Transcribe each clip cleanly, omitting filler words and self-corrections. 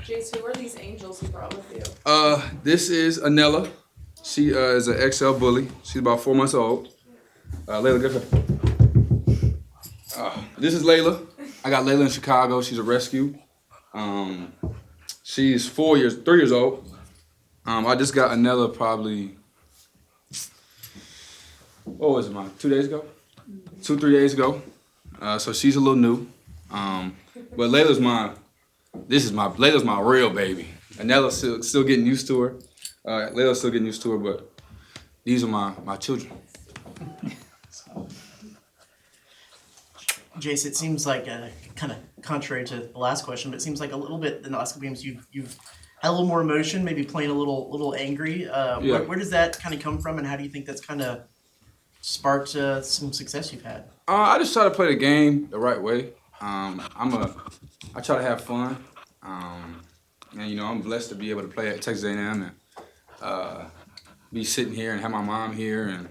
Jace, who are these angels you brought with you? This is Anella. She is an XL bully. She's about 4 months old. Layla, good. This is Layla. I got Layla in Chicago. She's a rescue. She's 3 years old. I just got Anella probably, what was it, 2 days ago? 3 days ago. So she's a little new. But Layla's my real baby. Anella's still getting used to her. Layla's still getting used to her, but these are my children. Jace, it seems like, kind of contrary to the last question, but it seems like a little bit in the last couple games you've had a little more emotion, maybe playing a little angry. Yeah. Where does that kind of come from, and how do you think that's kind of sparked some success you've had? I just try to play the game the right way. I try to have fun, and I'm blessed to be able to play at Texas A&M and be sitting here and have my mom here, and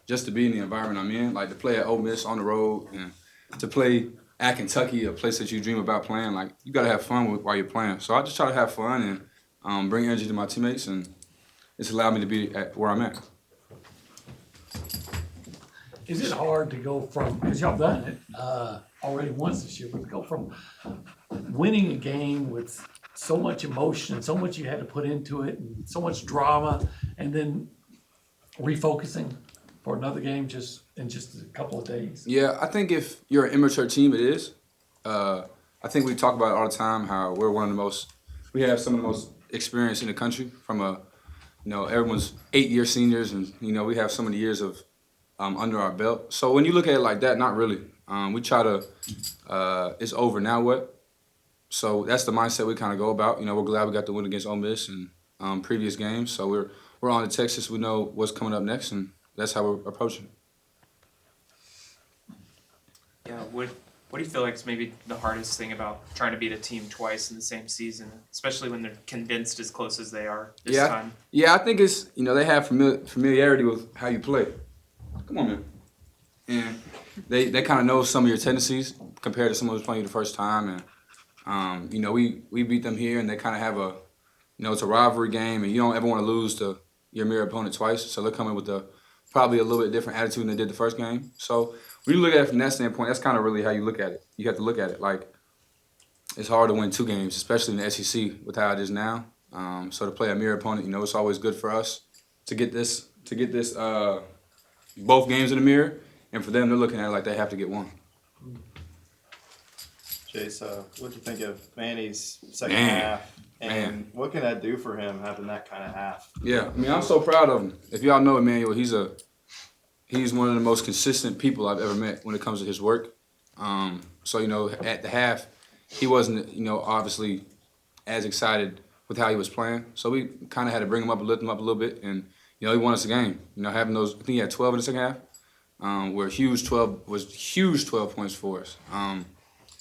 just to be in the environment I'm in, like to play at Ole Miss on the road and to play at Kentucky, a place that you dream about playing. Like you gotta have fun while you're playing. So I just try to have fun and bring energy to my teammates, and it's allowed me to be at where I'm at. Is it hard to go from, because y'all done it already once this year, but to go from winning a game with so much emotion, so much you had to put into it, and so much drama, and then refocusing for another game in just a couple of days? Yeah, I think if you're an immature team, it is. I think we talk about it all the time, how we're we have some of the most experience in the country from everyone's 8-year seniors, and, we have so many years of under our belt. So when you look at it like that, not really. We try to, it's over, now what? So that's the mindset we kind of go about. We're glad we got the win against Ole Miss and previous games. So we're on to Texas. We know what's coming up next, and that's how we're approaching it. Yeah, what do you feel like is maybe the hardest thing about trying to beat a team twice in the same season, especially when they're condensed as close as they are this time? Yeah, I think it's, they have familiarity with how you play. Come on, man. And they kind of know some of your tendencies compared to someone who's playing you the first time. And, we beat them here, and they kind of have it's a rivalry game, and you don't ever want to lose to your mirror opponent twice. So they're coming with probably a little bit different attitude than they did the first game. So when you look at it from that standpoint, that's kind of really how you look at it. You have to look at it like it's hard to win 2 games, especially in the SEC with how it is now. So to play a mirror opponent, it's always good for us to get this both games in the mirror, and for them, they're looking at it like they have to get one. Jace, what do you think of Manny's second half? And what can that do for him having that kind of half? Yeah, I'm so proud of him. If y'all know Emmanuel, he's one of the most consistent people I've ever met when it comes to his work. So at the half, he wasn't obviously as excited with how he was playing. So we kind of had to bring him up, lift him up a little bit, and he won us the game. Having those, I think he had 12 in the second half, where huge 12 points for us.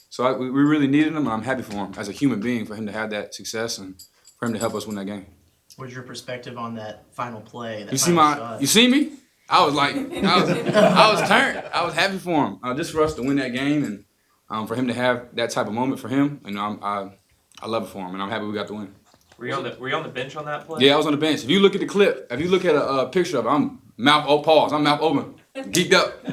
So we really needed him, and I'm happy for him as a human being, for him to have that success and for him to help us win that game. What's your perspective on that final play? You see me? I was like, I was turned. I was happy for him, just for us to win that game, and for him to have that type of moment for him. I love it for him, and I'm happy we got the win. Were you on the bench on that play? Yeah, I was on the bench. If you look at the clip, if you look at a picture of it, I'm mouth open, geeked up.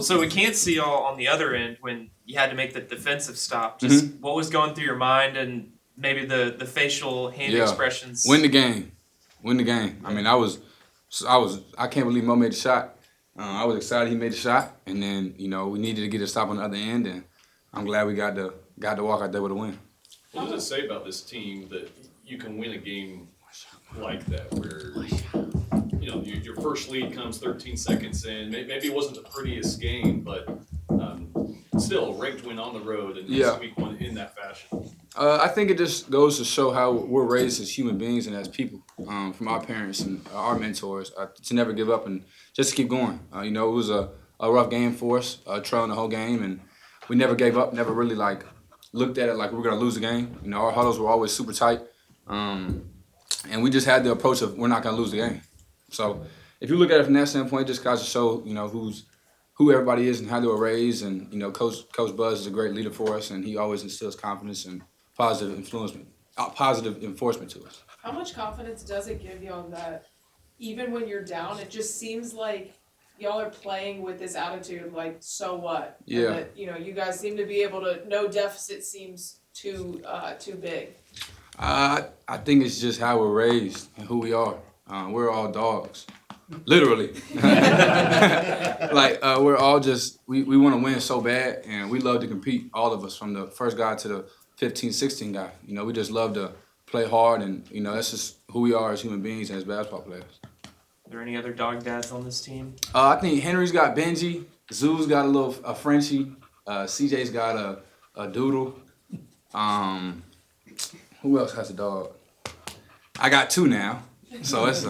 So we can't see y'all on the other end when you had to make the defensive stop. Just what was going through your mind, and maybe the facial hand expressions. Win the game. I mean, I can't believe Mo made the shot. I was excited he made the shot, and then we needed to get a stop on the other end, and I'm glad we got to walk out there with a win. What does it say about this team that you can win a game like that, where your first lead comes 13 seconds in? Maybe it wasn't the prettiest game, but still a ranked win on the road, and this week one in that fashion. I think it just goes to show how we're raised as human beings and as people, from our parents and our mentors, to never give up and just to keep going. It was a rough game for us, trailing the whole game, and we never gave up, never really looked at it like we were going to lose the game. Our huddles were always super tight, and we just had the approach of we're not going to lose the game. So if you look at it from that standpoint, it just goes to show who everybody is and how they were raised. And Coach Buzz is a great leader for us, and he always instills confidence and positive influence positive enforcement to us. How much confidence does it give y'all that even when you're down, it just seems like y'all are playing with this attitude, like, so what? And Yeah. that, you guys seem to be able to, no deficit seems too big. I think it's just how we're raised and who we are. We're all dogs, literally. Like we're all just we want to win so bad, and we love to compete. All of us, from the first guy to the 15, 16 guy. We just love to play hard, and that's just who we are as human beings and as basketball players. Are there any other dog dads on this team? I think Henry's got Benji, Zoo's got a Frenchie, CJ's got a Doodle. Who else has a dog? I got 2 now, so it's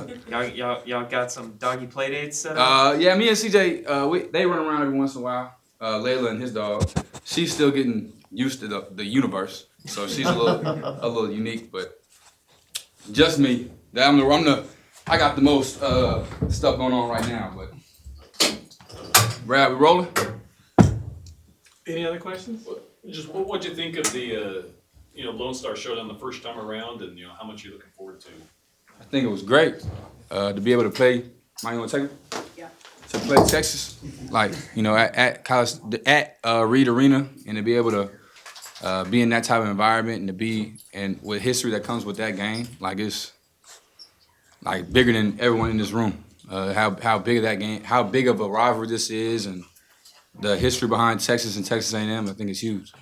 Y'all got some doggy play dates set up? yeah, me and CJ, they run around every once in a while. Layla and his dog, she's still getting used to the universe, so she's a little unique. But just me, I got the most stuff going on right now. But Brad, we rolling? Any other questions? Just what'd you think of the Lone Star Showdown the first time around, and how much you're looking forward to? I think it was great to be able to play. Mike, you want to take it? Yeah. To play Texas, like at college, at Reed Arena, and to be able to be in that type of environment, and to be and with history that comes with that game, like it's like bigger than everyone in this room. How big of that game, how big of a rivalry this is, and the history behind Texas and Texas A&M, I think it's huge.